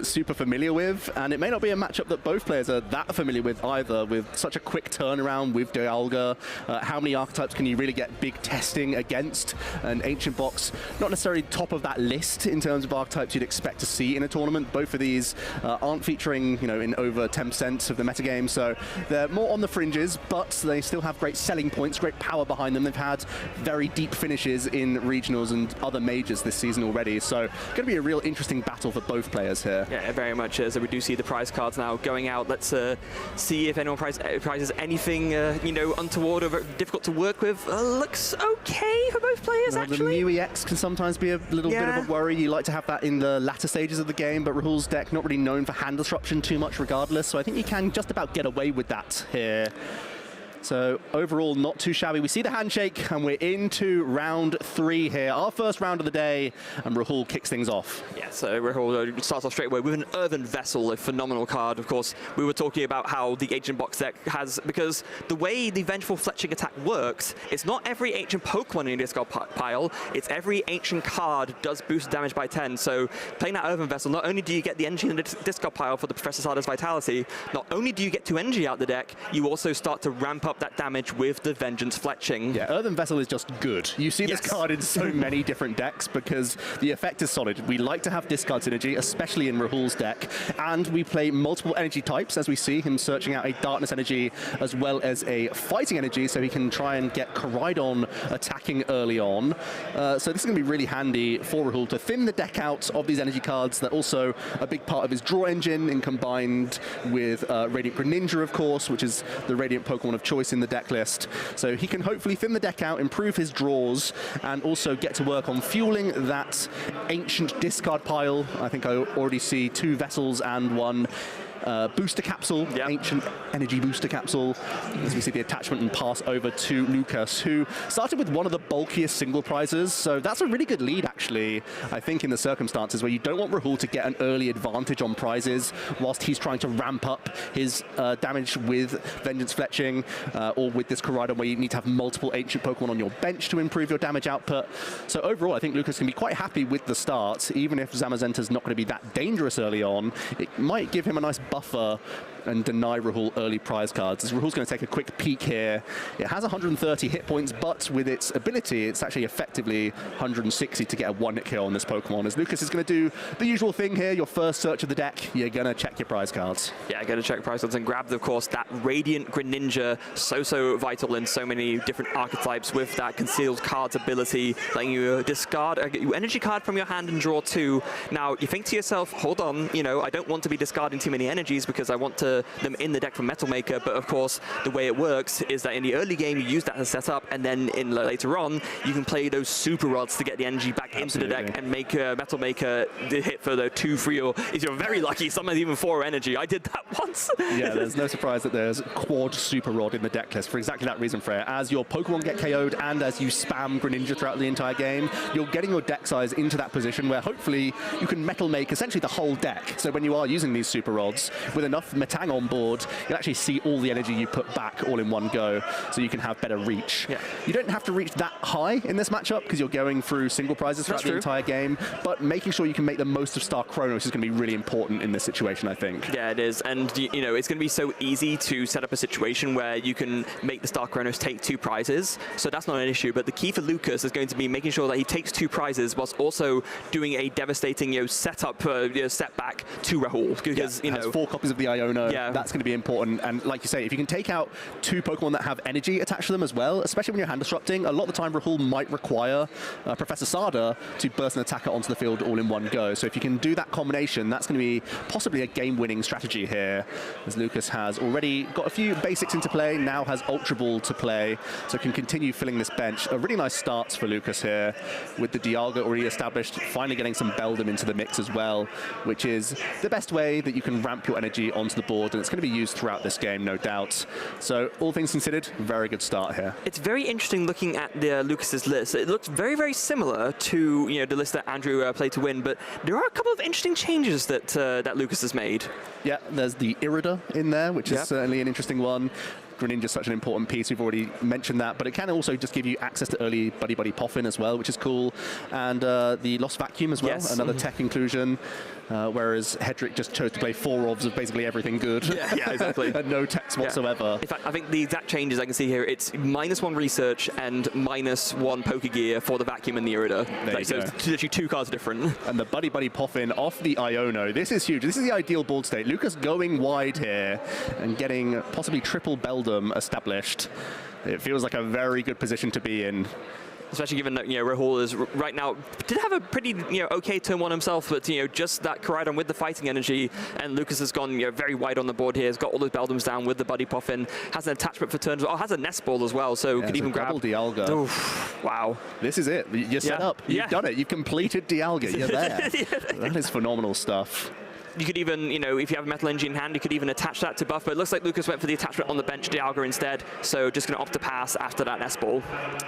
super familiar with, and it may not be a matchup that both players are that familiar with either, with such a quick turnaround with Dialga. How many archetypes can you really get big testing against? An Ancient Box, not necessarily top of that list in terms of archetypes you'd expect to see in a tournament. Both of these aren't featuring, in over 10% of the metagame, so they're more on the fringes, but they still have great selling points, great power behind them. They've had very deep finishes in regionals and other majors this season already, so going to be a real interesting battle for both players here. Yeah, very much. So we do see the prize cards now going out. Let's see if anyone prizes anything, untoward or difficult to work with. Looks okay for both players, actually. The Mew EX can sometimes be a little bit of a worry. You like to have that in the latter stages of the game, but Rahul's deck not really known for hand disruption too much regardless, so I think you can just about get away with that here. So overall, not too shabby. We see the handshake, and we're into round 3 here. Our first round of the day, and Rahul kicks things off. Yeah, so Rahul starts off straight away with an Earthen Vessel, a phenomenal card. Of course, we were talking about how the Ancient Box deck has, because the way the Vengeful Fletching attack works, it's not every Ancient Pokemon in your discard pile, it's every Ancient card does boost damage by 10. So playing that Earthen Vessel, not only do you get the energy in the discard pile for the Professor Sarda's Vitality, not only do you get 2 energy out the deck, you also start to ramp up that damage with the Vengeance Fletching. Yeah, Earthen Vessel is just good. You see this card in so many different decks because the effect is solid. We like to have discard synergy, especially in Rahul's deck, and we play multiple energy types, as we see him searching out a Darkness energy as well as a Fighting energy, so he can try and get Koraidon attacking early on. So this is going to be really handy for Rahul to thin the deck out of these energy cards. They're also a big part of his draw engine, and combined with Radiant Greninja, of course, which is the Radiant Pokemon of choice in the deck list. So he can hopefully thin the deck out, improve his draws, and also get to work on fueling that ancient discard pile. I think I already see 2 vessels and 1 booster capsule, ancient energy booster capsule, as we see the attachment and pass over to Luukas, who started with one of the bulkiest single prizes, so that's a really good lead, actually, I think, in the circumstances where you don't want Rahul to get an early advantage on prizes whilst he's trying to ramp up his damage with Vengeance Fletching, or with this Koraidon, where you need to have multiple ancient Pokemon on your bench to improve your damage output. So overall, I think Luukas can be quite happy with the start. Even if Zamazenta's not going to be that dangerous early on, it might give him a nice buffer and deny Rahul early prize cards. As Rahul's going to take a quick peek here. It has 130 hit points, but with its ability, it's actually effectively 160 to get a 1-hit kill on this Pokemon. As Luukas is going to do the usual thing here, your first search of the deck, you're going to check your prize cards. Yeah, going to check prize cards and grab, of course, that Radiant Greninja, so vital in so many different archetypes with that concealed cards ability, letting you discard an energy card from your hand and draw 2. Now, you think to yourself, hold on, I don't want to be discarding too many energies because I want them in the deck from Metal Maker, but of course the way it works is that in the early game you use that as setup, and then later on you can play those Super Rods to get the energy back into the deck and make Metal Maker the hit for the 2, 3, or if you're very lucky, sometimes even 4 energy. I did that once. Yeah, there's no surprise that there's quad Super Rod in the deck list for exactly that reason, Freya. As your Pokemon get KO'd and as you spam Greninja throughout the entire game, you're getting your deck size into that position where hopefully you can Metal Make essentially the whole deck. So when you are using these Super Rods, with enough Metang on board, you'll actually see all the energy you put back all in one go, so you can have better reach. Yeah. You don't have to reach that high in this matchup because you're going through single prizes throughout the entire game, but making sure you can make the most of Star Chronos is going to be really important in this situation, I think. Yeah, it is, and it's going to be so easy to set up a situation where you can make the Star Chronos take 2 prizes, so that's not an issue, but the key for Luukas is going to be making sure that he takes 2 prizes whilst also doing a devastating setup, setback to Rahul, because, has 4 copies of the Iono. Yeah. That's going to be important, and like you say, if you can take out 2 Pokemon that have energy attached to them as well, especially when you're hand disrupting, a lot of the time Rahul might require Professor Sarda to burst an attacker onto the field all in one go. So if you can do that combination, that's going to be possibly a game-winning strategy here, as Luukas has already got a few basics into play, now has Ultra Ball to play, so can continue filling this bench. A really nice start for Luukas here, with the Dialga already established, finally getting some Beldum into the mix as well, which is the best way that you can ramp your energy onto the board, and it's going to be used throughout this game, no doubt. So all things considered, very good start here. It's very interesting looking at the Lucas's list. It looks very similar to the list that Andrew played to win, but there are a couple of interesting changes that that Luukas has made. Yeah, there's the Irida in there, which is certainly an interesting one. Greninja is such an important piece. We've already mentioned that, but it can also just give you access to early Buddy Buddy Poffin as well, which is cool. And the Lost Vacuum as well, another tech inclusion. Whereas Hedrick just chose to play 4 orbs of basically everything good. Yeah, exactly. And no text whatsoever. In fact, I think the exact changes I can see here, it's -1 research and -1 Pokegear for the Vacuum and the Irida. So it's literally 2 cards different. And the Buddy Buddy Poffin off the Iono. This is huge. This is the ideal board state. Luukas going wide here and getting possibly triple Beldum established. It feels like a very good position to be in. Especially given that, Rahul is right now, did have a pretty, okay turn 1 himself, but, just that Koraidon with the fighting energy, and Luukas has gone, very wide on the board here, has got all those Beldums down with the Buddy Poffin, has an attachment for turns, has a Nest Ball as well, so could even grab... Dialga. Oof, wow. This is it. You're set up. You've done it. You've completed Dialga. You're there. That is phenomenal stuff. You could even, if you have Metal Energy in hand, you could even attach that to buff, but it looks like Luukas went for the attachment on the bench, Dialga instead, so just going to opt to pass after that Nest Ball.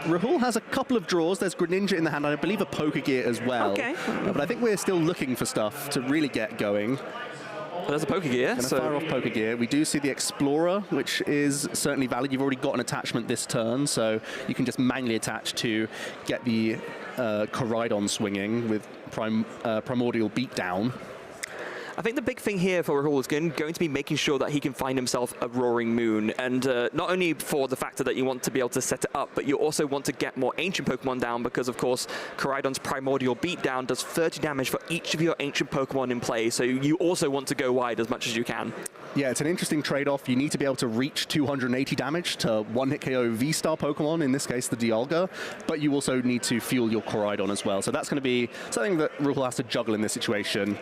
Rahul has a couple of draws. There's Greninja in the hand, and I believe a Pokegear as well. Okay. But I think we're still looking for stuff to really get going. Well, there's a Pokegear. So fire off Pokegear. We do see the Explorer, which is certainly valid. You've already got an attachment this turn, so you can just manually attach to get the Koraidon swinging with Primordial Beatdown. I think the big thing here for Rahul is going to be making sure that he can find himself a Roaring Moon. And not only for the factor that you want to be able to set it up, but you also want to get more Ancient Pokemon down because, of course, Koraidon's Primordial Beatdown does 30 damage for each of your Ancient Pokemon in play. So you also want to go wide as much as you can. Yeah, it's an interesting trade-off. You need to be able to reach 280 damage to one-hit KO V-Star Pokemon, in this case the Dialga, but you also need to fuel your Koraidon as well. So that's going to be something that Rahul has to juggle in this situation.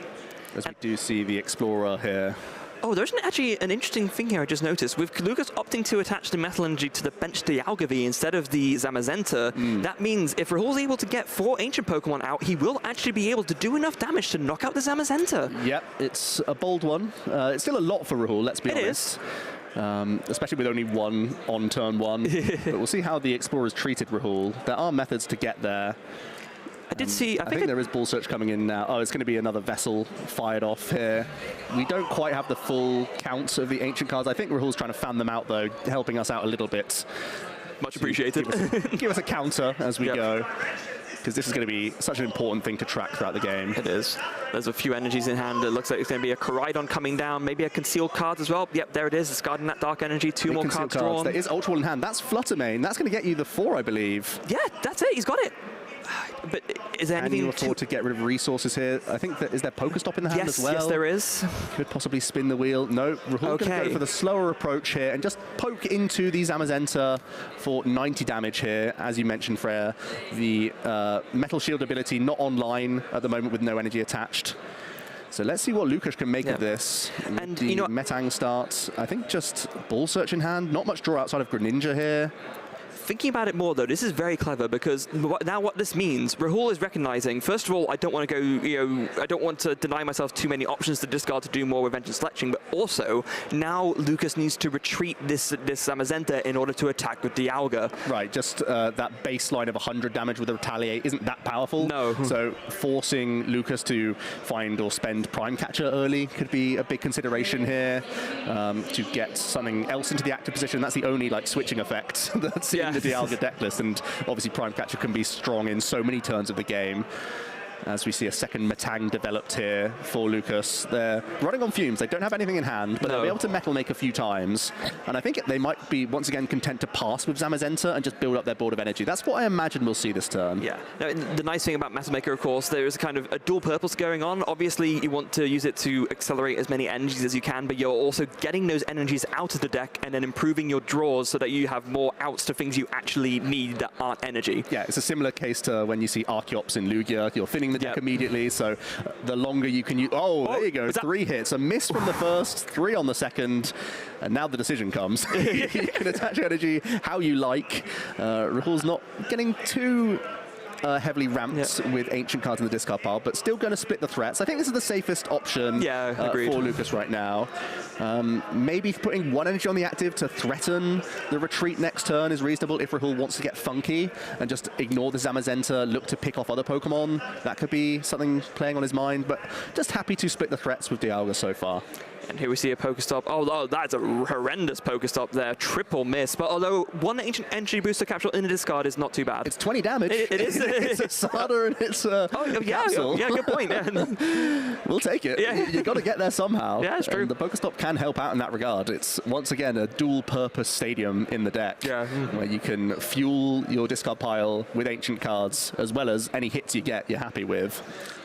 As we do see the Explorer here. Oh, there's actually an interesting thing here I just noticed. With Luukas opting to attach the Metal Energy to the bench Dialga V instead of the Zamazenta, that means if Rahul's able to get 4 Ancient Pokemon out, he will actually be able to do enough damage to knock out the Zamazenta. Yep, it's a bold one. It's still a lot for Rahul, let's be honest. It is. Especially with only 1 on turn 1. But we'll see how the Explorer's treated Rahul. There are methods to get there. I did see... I think there is Ball Search coming in now. Oh, it's going to be another Vessel fired off here. We don't quite have the full count of the Ancient cards. I think Rahul's trying to fan them out, though, helping us out a little bit. Much appreciated. Give us a counter as we go. Because this is going to be such an important thing to track throughout the game. It is. There's a few energies in hand. It looks like it's going to be a Koraidon coming down, maybe a concealed card as well. Yep, there it is. It's guarding that Dark Energy. 2 more cards drawn. There is Ultra Ball in hand. That's Fluttermane. That's going to get you the 4, I believe. Yeah, that's it. He's got it. But is there anything... Can you afford to get rid of resources here? I think that... Is there Pokestop in the hand as well? Yes, there is. Could possibly spin the wheel. No, Rahul going to go for the slower approach here and just poke into the Zamazenta for 90 damage here. As you mentioned, Freya, the Metal Shield ability not online at the moment with no energy attached. So let's see what Luukas can make of this. And the Metang starts. I think just Ball Search in hand. Not much draw outside of Greninja here. Thinking about it more, though, this is very clever because now what this means, Rahul is recognizing, first of all, I don't want to go, I don't want to deny myself too many options to discard to do more with Vengeance Selection, but also now Luukas needs to retreat this Zamazenta in order to attack with Dialga. Right, just that baseline of 100 damage with a Retaliate isn't that powerful. No. So forcing Luukas to find or spend Prime Catcher early could be a big consideration here to get something else into the active position. That's the only switching effect that's in the Dialga decklist, and obviously Prime Catcher can be strong in so many turns of the game. As we see a second Metang developed here for Luukas. They're running on fumes. They don't have anything in hand, but they'll be able to Metal Make a few times. And I think they might be, once again, content to pass with Zamazenta and just build up their board of energy. That's what I imagine we'll see this turn. Yeah. Now, the nice thing about Metal Maker, of course, there is kind of a dual purpose going on. Obviously, you want to use it to accelerate as many energies as you can, but you're also getting those energies out of the deck and then improving your draws so that you have more outs to things you actually need that aren't energy. Yeah, it's a similar case to when you see Archeops in Lugia. You're thinning the deck immediately, so the longer you can use... Oh, there you go, 3 hits. A miss from the first, 3 on the second, and now the decision comes. You can attach energy how you like. Rahul's not getting too heavily ramped with ancient cards in the discard pile, but still going to split the threats. I think this is the safest option for Luukas right now. Maybe putting one energy on the active to threaten the retreat next turn is reasonable if Rahul wants to get funky and just ignore the Zamazenta, look to pick off other Pokemon. That could be something playing on his mind, but just happy to split the threats with Dialga so far. And here we see a Pokestop. Oh, that's a horrendous Pokestop there. Triple miss. But although one ancient energy booster capsule in the discard is not too bad. It's 20 damage. It is. It's a Sada and it's a capsule. Yeah, good point. We'll take it. Yeah. You've got to get there somehow. Yeah, it's true. And the Pokestop can help out in that regard. It's, once again, a dual-purpose stadium in the deck where you can fuel your discard pile with ancient cards as well as any hits you get you're happy with.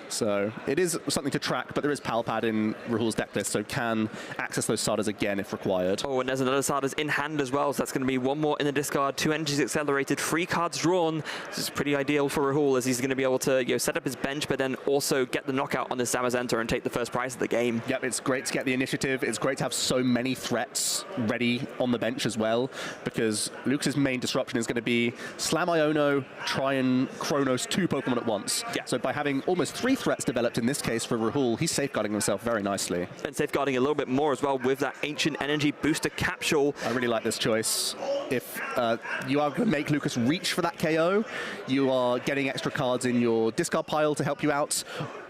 So it is something to track, but there is Pal Pad in Rahul's deck list, so can access those Sadas again if required. Oh, and there's another Sadas in hand as well, so that's going to be one more in the discard, 2 energies accelerated, 3 cards drawn. This is pretty ideal for Rahul as he's going to be able to set up his bench, but then also get the knockout on this Zamazenta and take the first prize of the game. Yep, it's great to get the initiative. It's great to have so many threats ready on the bench as well, because Luukas' main disruption is going to be Slam Iono, try and Chronos 2 Pokemon at once. Yeah. So by having almost 3 threats developed in this case for Rahul, he's safeguarding himself very nicely. And safeguarding a little bit more as well with that ancient energy booster capsule. I really like this choice. If you are going to make Luukas reach for that KO, you are getting extra cards in your discard pile to help you out.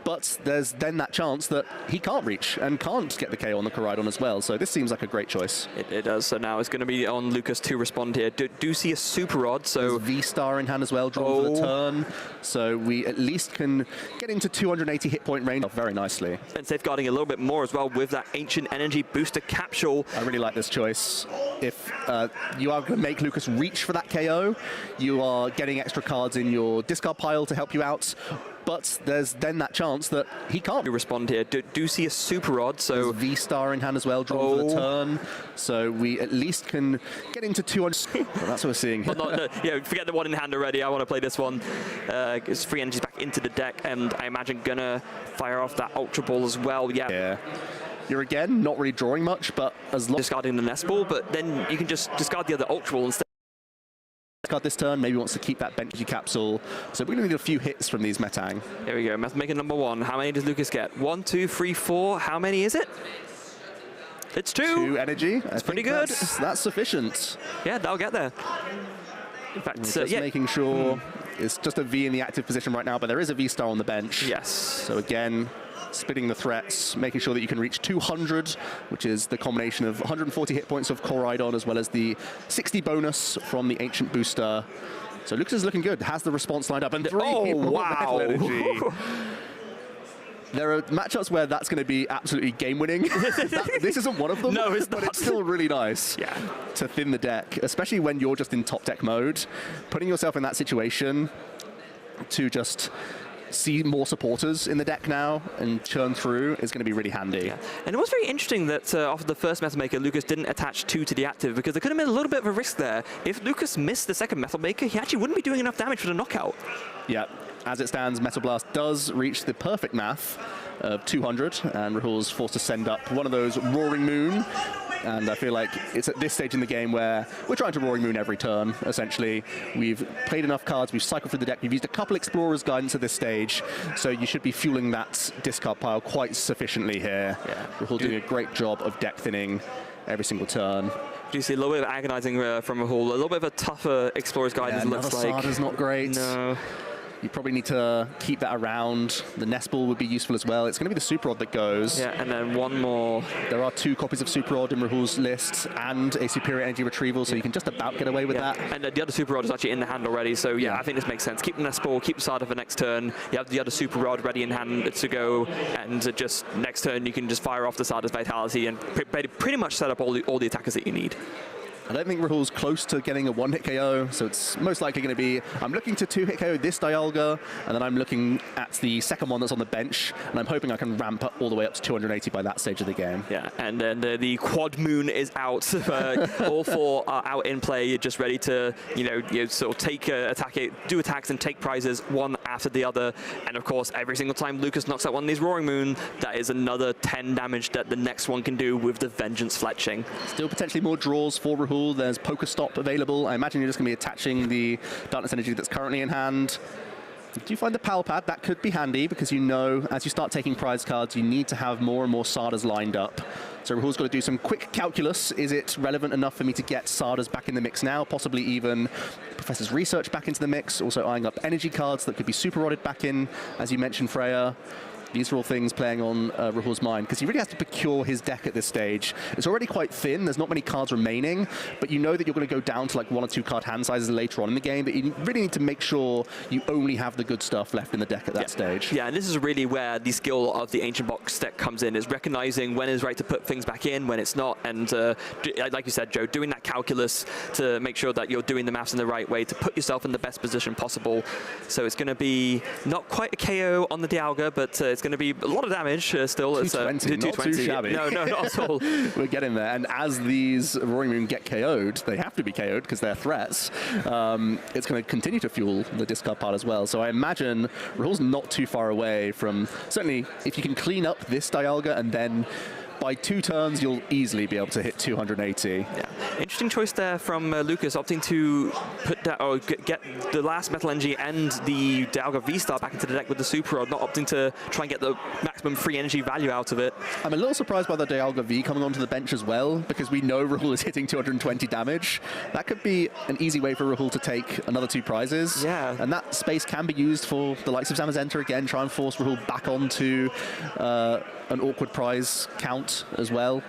But there's then that chance that he can't reach and can't get the KO on the Koraidon as well. So this seems like a great choice. It does. So now it's going to be on Luukas to respond here. Do see a Super Rod. So V-Star in hand as well, drawn for the turn. So we at least can get into 280 hit point range very nicely. And safeguarding a little bit more as well with that ancient energy booster capsule. I really like this choice. If you are going to make Luukas reach for that KO, you are getting extra cards in your discard pile to help you out. But there's then that chance that he can't respond here. Do see a Super Rod. So V-Star in hand as well, drawn for the turn. So we at least can get into 200. Well, that's what we're seeing here. Yeah, forget the one in hand already. I want to play this one. It's 3 energies back into the deck, and I imagine gonna fire off that Ultra Ball as well. Yeah. You're again not really drawing much, but as long discarding the Nest Ball, but then you can just discard the other Ultra Ball instead. Discard this turn, maybe wants to keep that bench capsule. So we're going to need a few hits from these Metang. Here we go, Maker number 1. How many does Luukas get? 1, 2, 3, 4. How many is it? It's 2. 2 energy. That's pretty good. That's sufficient. Yeah, that'll get there. In fact, just making sure it's just a V in the active position right now, but there is a V-Star on the bench. Yes. So again, splitting the threats, making sure that you can reach 200, which is the combination of 140 hit points of Koraidon as well as the 60 bonus from the Ancient Booster. So Luukas is looking good, has the response lined up, and 3 wow. energy. There are matchups where that's going to be absolutely game-winning. This isn't one of them, no, it's not. But it's still really nice to thin the deck, especially when you're just in top deck mode. Putting yourself in that situation to just see more supporters in the deck now and churn through is going to be really handy. Yeah. And it was very interesting that after the first Metal Maker, Luukas didn't attach 2 to the active, because there could have been a little bit of a risk there. If Luukas missed the second Metal Maker, he actually wouldn't be doing enough damage for the knockout. Yeah. As it stands, Metal Blast does reach the perfect math of 200, and Rahul's forced to send up one of those Roaring Moon. And I feel like it's at this stage in the game where we're trying to Roaring Moon every turn, essentially. We've played enough cards, we've cycled through the deck, we've used a couple Explorer's Guidance at this stage, so you should be fueling that discard pile quite sufficiently here. Yeah. Rahul doing a great job of deck thinning every single turn. Do you see a little bit of agonizing from Rahul, a little bit of a tougher Explorer's Guidance, it looks like. Sada's not great. No. You probably need to keep that around. The Nest Ball would be useful as well. It's going to be the Super Rod that goes. Yeah, and then one more. There are 2 copies of Super Rod in Rahul's list and a Superior Energy Retrieval, so you can just about get away with that. And the other Super Rod is actually in the hand already, so I think this makes sense. Keep the Nest Ball, keep Sada for next turn. You have the other Super Rod ready in hand to go, and just next turn you can just fire off the Sada's Vitality and pretty much set up all the attackers that you need. I don't think Rahul's close to getting a 1-hit KO, so it's most likely going to be, I'm looking to 2-hit KO this Dialga, and then I'm looking at the second one that's on the bench, and I'm hoping I can ramp up all the way up to 280 by that stage of the game. Yeah, and then the Quad Moon is out. All 4 are out in play. You're just ready to, sort of take do attacks and take prizes one after the other. And of course, every single time Luukas knocks out one of these Roaring Moon, that is another 10 damage that the next one can do with the Vengeance Fletching. Still potentially more draws for Rahul. There's Pokestop available. I imagine you're just going to be attaching the Darkness Energy that's currently in hand. Do you find the Pal Pad? That could be handy because you know as you start taking prize cards, you need to have more and more Sardas lined up. So Rahul's got to do some quick calculus. Is it relevant enough for me to get Sardas back in the mix now? Possibly even Professor's Research back into the mix. Also eyeing up energy cards that could be super rodded back in, as you mentioned, Freya. These are all things playing on Rahul's mind, because he really has to procure his deck at this stage. It's already quite thin, there's not many cards remaining, but you know that you're going to go down to like 1 or 2 card hand sizes later on in the game, that you really need to make sure you only have the good stuff left in the deck at that stage. Yeah, and this is really where the skill of the Ancient Box deck comes in, is recognizing when it's right to put things back in, when it's not, and like you said, Joe, doing that calculus to make sure that you're doing the maths in the right way to put yourself in the best position possible. So it's going to be not quite a KO on the Dialga, but it's going to be a lot of damage still. It's 220, not too shabby. No, not at all. We're getting there, and as these Roaring Moon get KO'd, they have to be KO'd because they're threats. It's going to continue to fuel the discard pile as well. So I imagine Rahul's not too far away from, certainly if you can clean up this Dialga and then by 2 turns, you'll easily be able to hit 280. Yeah, interesting choice there from Luukas, opting to put that, or get the last Metal Energy and the Dialga V-Star back into the deck with the Super Rod, not opting to try and get the maximum free energy value out of it. I'm a little surprised by the Dialga V coming onto the bench as well, because we know Rahul is hitting 220 damage. That could be an easy way for Rahul to take another 2 prizes. Yeah. And that space can be used for the likes of Zamazenta again, try and force Rahul back onto an awkward prize count as well.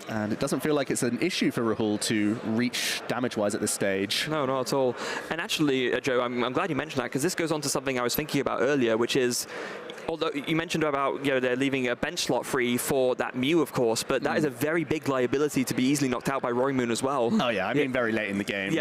And it doesn't feel like it's an issue for Rahul to reach damage-wise at this stage. No, not at all. And actually, Joe, I'm glad you mentioned that, because this goes on to something I was thinking about earlier, which is, although you mentioned about, they're leaving a bench slot free for that Mew, of course, but that is a very big liability to be easily knocked out by Roaring Moon as well. Oh yeah, I mean very late in the game.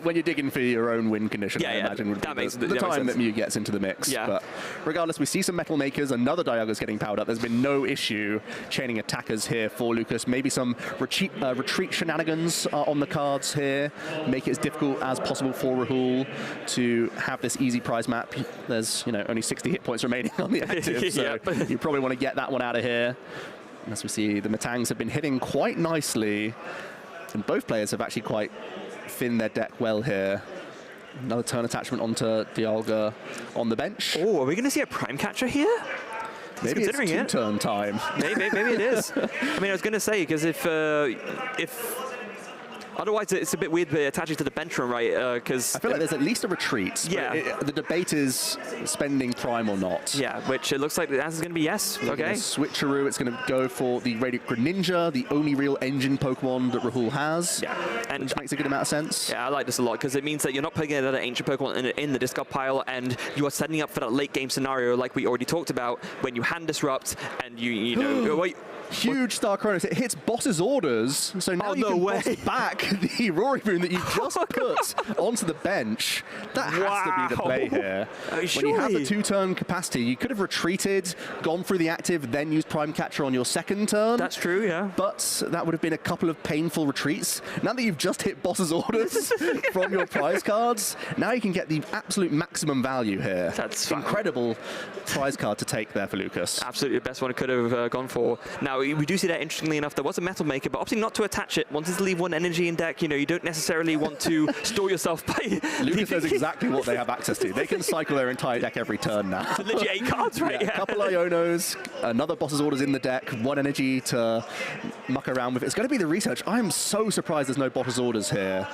When you're digging for your own win condition, I imagine would be the time that Mew gets into the mix. Yeah. But regardless, we see some Metal Makers, another Dialga's getting powered up. There's been no issue chaining attackers here for Luukas. Maybe some retreat shenanigans are on the cards here. Make it as difficult as possible for Rahul to have this easy prize map. There's only 60 hit points remaining on the active, so you probably want to get that one out of here. As we see, the Matangs have been hitting quite nicely, and both players have actually quite thinned their deck well here. Another turn attachment onto Dialga on the bench. Oh, are we going to see a Prime Catcher here? Maybe it's 2-turn time. Maybe it is. I mean, I was going to say, because if otherwise, it's a bit weird attaching to the bench run, right? Because I feel like there's at least a retreat. Yeah. The debate is spending Prime or not. Yeah, which it looks like the answer is going to be yes. Okay. Switcheroo, it's going to go for the Radiant Greninja, the only real engine Pokemon that Rahul has. Yeah. And which makes a good amount of sense. Yeah, I like this a lot, because it means that you're not putting another ancient Pokemon in the discard pile, and you are setting up for that late game scenario like we already talked about, when you hand disrupt and you know wait. Huge Star Chronos. It hits boss's orders, so now you can boss back the Roaring Moon that you just put onto the bench. That has to be the play here. When you have the 2-turn capacity, you could have retreated, gone through the active, then used Prime Catcher on your 2nd turn. That's true, yeah. But that would have been a couple of painful retreats. Now that you've just hit boss's orders from your prize cards, now you can get the absolute maximum value here. That's incredible prize card to take there for Luukas. Absolutely the best one it could have gone for. Now, we do see that, interestingly enough, there was a Metal Maker, but opting not to attach it, wanted to leave 1 energy in deck. You don't necessarily want to store yourself by... Luukas knows exactly what they have access to. They can cycle their entire deck every turn now. Legit 8 cards, right? Yeah, a couple Ionos, another boss's orders in the deck, 1 energy to muck around with. It's going to be the research. I am so surprised there's no boss's orders here.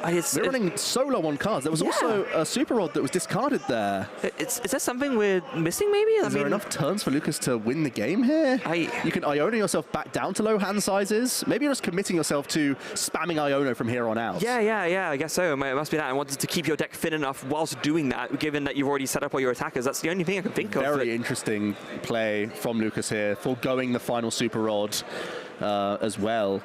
They're running so low on cards. There was also a Super Rod that was discarded there. Is there something we're missing, maybe? Is there enough turns for Luukas to win the game here? You can Iono yourself back down to low hand sizes. Maybe you're just committing yourself to spamming Iono from here on out. Yeah, I guess so. It must be that. I wanted to keep your deck thin enough whilst doing that, given that you've already set up all your attackers. That's the only thing I can think of. Very interesting play from Luukas here, foregoing the final Super Rod as well.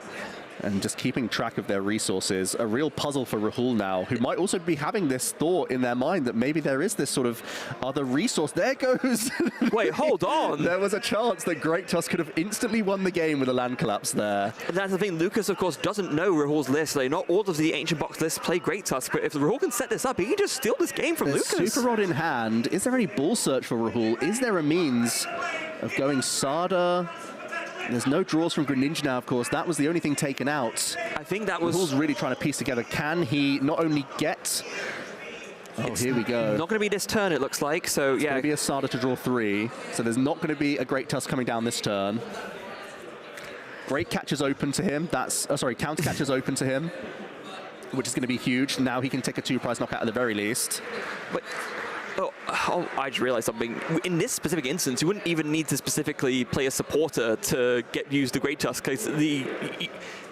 And just keeping track of their resources. A real puzzle for Rahul now, who might also be having this thought in their mind that maybe there is this sort of other resource. There goes. Wait, hold on. There was a chance that Great Tusk could have instantly won the game with a land collapse there. And that's the thing. Luukas, of course, doesn't know Rahul's list. Like, not all of the Ancient Box lists play Great Tusk, but if Rahul can set this up, he can just steal this game from Luukas. Super Rod in hand. Is there any ball search for Rahul? Is there a means of going Sada? There's no draws from Greninja now, of course. That was the only thing taken out. I think that was... Rahul's really trying to piece together. Can he not only get Oh, here we go. Not going to be this turn, it looks like. So, it's yeah. going to be a Sada to draw 3. So there's not going to be a Great Tusk coming down this turn. Great catch is open to him. Counter catch is open to him, which is going to be huge. Now he can take a 2-prize knockout at the very least. But, I just realized something. In this specific instance, you wouldn't even need to specifically play a supporter to use the Great Tusk, because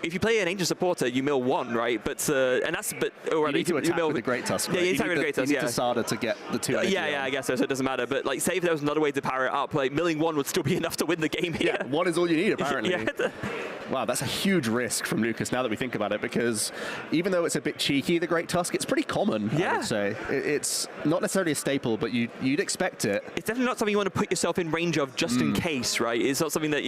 if you play an Ancient supporter, you mill 1, right? But you need to attack with the Great Tusk. Right? Yeah, you attack with the Great Tusk. You need to Sada to get the 2 energy. Yeah, I guess so. So it doesn't matter. But like, say if there was another way to power it up, like milling 1 would still be enough to win the game here. Yeah, 1 is all you need apparently. Yeah. Wow, that's a huge risk from Luukas now that we think about it, because even though it's a bit cheeky, the Great Tusk, it's pretty common, I would say. It's not necessarily a staple, but you'd expect it. It's definitely not something you want to put yourself in range of just in case, right? It's not something that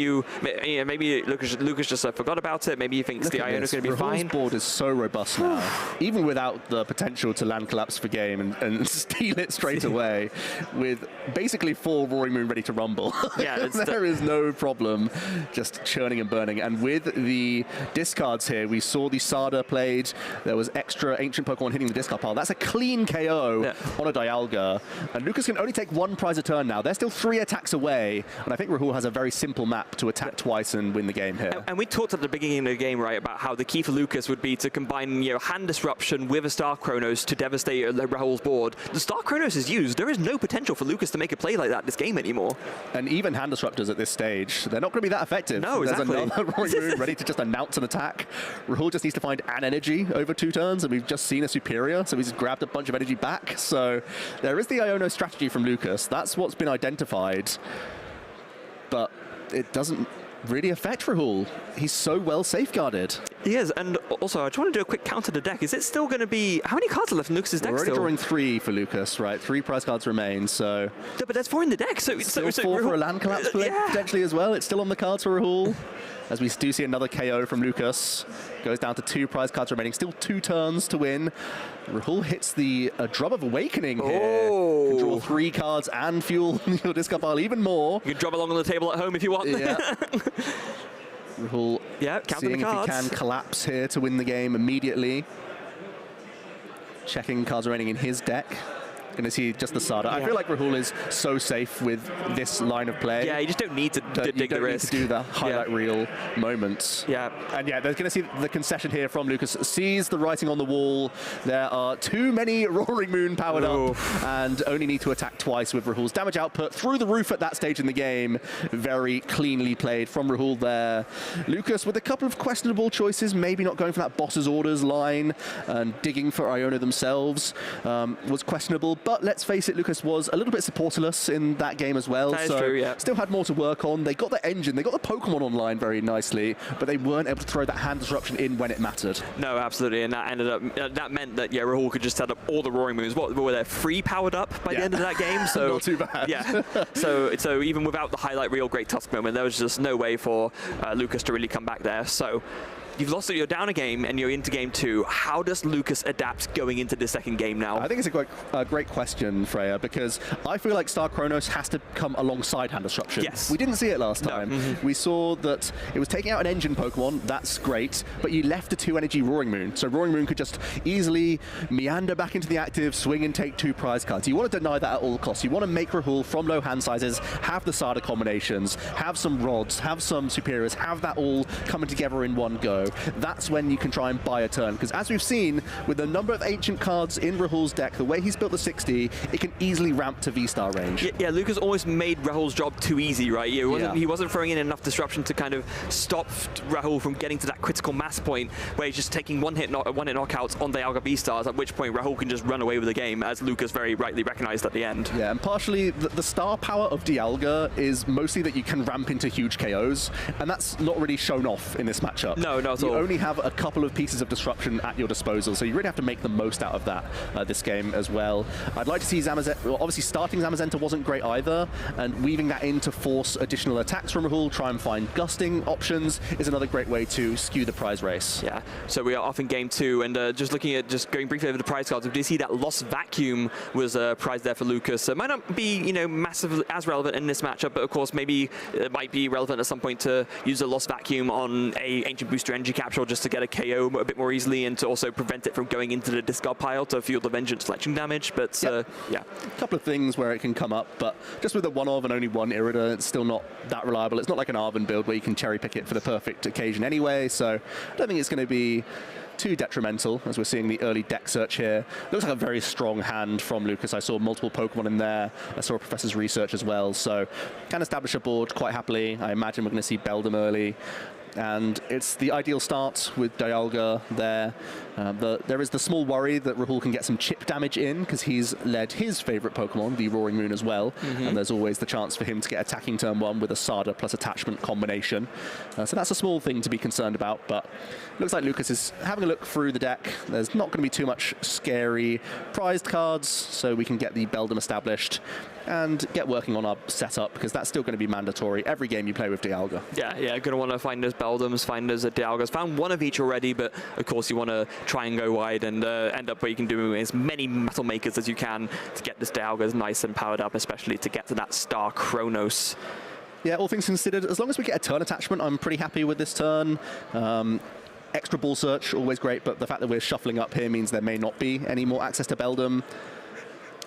maybe Luukas just forgot about it. Maybe he thinks the Iona's going to be fine. Rahul's board is so robust now, even without the potential to land collapse for game and steal it straight away, with basically 4 Roaring Moon ready to rumble. Yeah, there is no problem just churning and burning. And with the discards here, we saw the Sada played. There was extra Ancient Pokemon hitting the discard pile. That's a clean KO on a Dialga. And Luukas can only take 1 prize a turn now. They're still 3 attacks away. And I think Rahul has a very simple map to attack twice and win the game here. And we talked at the beginning of the game, right, about how the key for Luukas would be to combine Hand Disruption with a Star Chronos to devastate Rahul's board. The Star Chronos is used. There is no potential for Luukas to make a play like that this game anymore. And even Hand Disruptors at this stage, they're not going to be that effective. No, exactly. There's another Roaring Moon ready to just announce an attack. Rahul just needs to find an energy over 2 turns, and we've just seen a superior, so he's grabbed a bunch of energy back. So there is the Iono strategy from Luukas. That's what's been identified, but it doesn't really affect Rahul. He's so well safeguarded. He is, and also I just want to do a quick count of the deck. Is it still going to be... How many cards are left in Luukas's deck? We're already drawing 3 for Luukas, right? 3 prize cards remain, so... No, but there's 4 in the deck, so... Still 4 for a land collapse play, potentially as well. It's still on the cards for Rahul. As we do see another KO from Luukas. Goes down to 2 prize cards remaining. Still 2 turns to win. Rahul hits the Drum of Awakening here. Can draw 3 cards and fuel your discard pile even more. You can drum along on the table at home if you want. Yeah. Rahul seeing if he can collapse here to win the game immediately. Checking cards remaining in his deck. Going to see just the Sada. I feel like Rahul is so safe with this line of play. Yeah, you just don't need to dig the risk. You don't need to do the highlight reel moments. Yeah. And yeah, they're going to see the concession here from Luukas. Sees the writing on the wall. There are too many Roaring Moon powered up, and only need to attack twice with Rahul's damage output through the roof at that stage in the game. Very cleanly played from Rahul there. Luukas with a couple of questionable choices, maybe not going for that boss's orders line and digging for Iona themselves was questionable. But let's face it, Luukas was a little bit supporterless in that game as well. That is true, yeah. Still had more to work on. They got the engine, they got the Pokemon online very nicely, but they weren't able to throw that Hand Disruption in when it mattered. No, absolutely, and that ended up, that meant that, Rahul could just set up all the Roaring Moons. What were there, 3 powered up by the end of that game? So not too bad. Yeah, so even without the highlight reel Great Tusk moment, there was just no way for Luukas to really come back there. So you've lost it, you're down a game, and you're into game 2. How does Luukas adapt going into the second game now? I think it's a great question, Freya, because I feel like Star Chronos has to come alongside Hand Disruption. Yes. We didn't see it last time. No. We saw that it was taking out an engine Pokemon, that's great, but you left a 2-energy Roaring Moon, so Roaring Moon could just easily meander back into the active, swing and take 2 prize cards. You want to deny that at all costs. You want to make Rahul, from low hand sizes, have the Sada combinations, have some rods, have some superiors, have that all coming together in one go. That's when you can try and buy a turn, because as we've seen with the number of ancient cards in Rahul's deck, the way he's built the 60, it can easily ramp to V-Star range. Yeah, Luukas almost made Rahul's job too easy, right? He wasn't throwing in enough disruption to kind of stop Rahul from getting to that critical mass point where he's just taking one-hit knockouts on Dialga V-Stars, at which point Rahul can just run away with the game, as Luukas very rightly recognized at the end. Yeah, and partially the star power of Dialga is mostly that you can ramp into huge KOs, and that's not really shown off in this matchup. No, not at all. You only have a couple of pieces of disruption at your disposal, so you really have to make the most out of that this game as well. I'd like to see Zamazenta, well, obviously starting Zamazenta wasn't great either, and weaving that in to force additional attacks from Rahul, try and find gusting options is another great way to skew the prize race. Yeah, so we are off in game 2, and just going briefly over the prize cards, we did see that Lost Vacuum was a prize there for Luukas. So it might not be, massively as relevant in this matchup, but of course maybe it might be relevant at some point to use a Lost Vacuum on a Ancient Booster energy capsule just to get a KO a bit more easily and to also prevent it from going into the discard pile to fuel the Vengeance selection damage. But yeah. A couple of things where it can come up, but just with a one of and only one Irida, it's still not that reliable. It's not like an Arven build where you can cherry pick it for the perfect occasion anyway, so I don't think it's going to be too detrimental as we're seeing the early deck search here. Looks like a very strong hand from Luukas. I saw multiple Pokemon in there. I saw a Professor's Research as well, so can establish a board quite happily. I imagine we're going to see Beldum early. And it's the ideal start with Dialga there. There is the small worry that Rahul can get some chip damage in because he's led his favorite Pokemon, the Roaring Moon, as well. And there's always the chance for him to get attacking turn 1 with a Sada plus attachment combination. So that's a small thing to be concerned about, but looks like Luukas is having a look through the deck. There's not going to be too much scary prized cards, so we can get the Beldum established and get working on our setup, because that's still going to be mandatory every game you play with Dialga. Yeah, going to want to find those Beldums, find those Dialgas. Found one of each already, but of course you want to try and go wide and end up where you can do as many Metal Makers as you can to get this Dialgas nice and powered up, especially to get to that Star Chronos. Yeah, all things considered, as long as we get a turn attachment, I'm pretty happy with this turn. Extra Ball Search, always great, but the fact that we're shuffling up here means there may not be any more access to Beldum.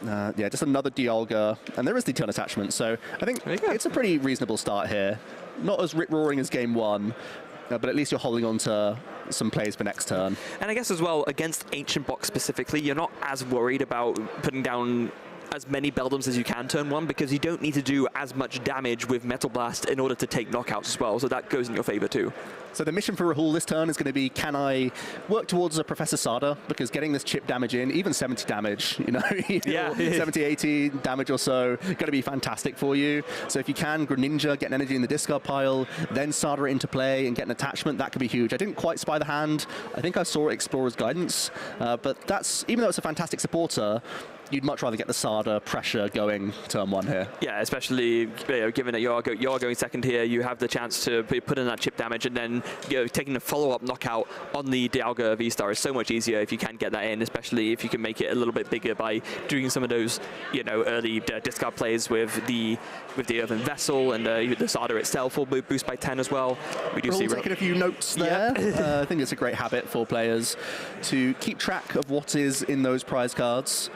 Yeah, just another Dialga, and there is the turn attachment, so I think it's a pretty reasonable start here. Not as rip-roaring as game 1, but at least you're holding on to some plays for next turn. And I guess as well, against Ancient Box specifically, you're not as worried about putting down as many Beldums as you can turn 1, because you don't need to do as much damage with Metal Blast in order to take knockouts as well, so that goes in your favor too. So the mission for Rahul this turn is going to be, can I work towards a Professor Sada, because getting this chip damage in, even 70 damage, 70, 80 damage or so, going to be fantastic for you. So if you can, Greninja, get an energy in the discard pile, then Sada into play and get an attachment, that could be huge. I didn't quite spy the hand. I think I saw Explorer's Guidance, but that's, even though it's a fantastic supporter, you'd much rather get the Sada pressure going turn 1 here. Yeah, especially given that you're going second here, you have the chance to put in that chip damage, and then taking a follow-up knockout on the Dialga V-Star is so much easier if you can get that in, especially if you can make it a little bit bigger by doing some of those early discard plays with the Earthen Vessel, and the Sada itself will boost by 10 as well. We do see taking a few notes there. Yep. I think it's a great habit for players to keep track of what is in those prize cards.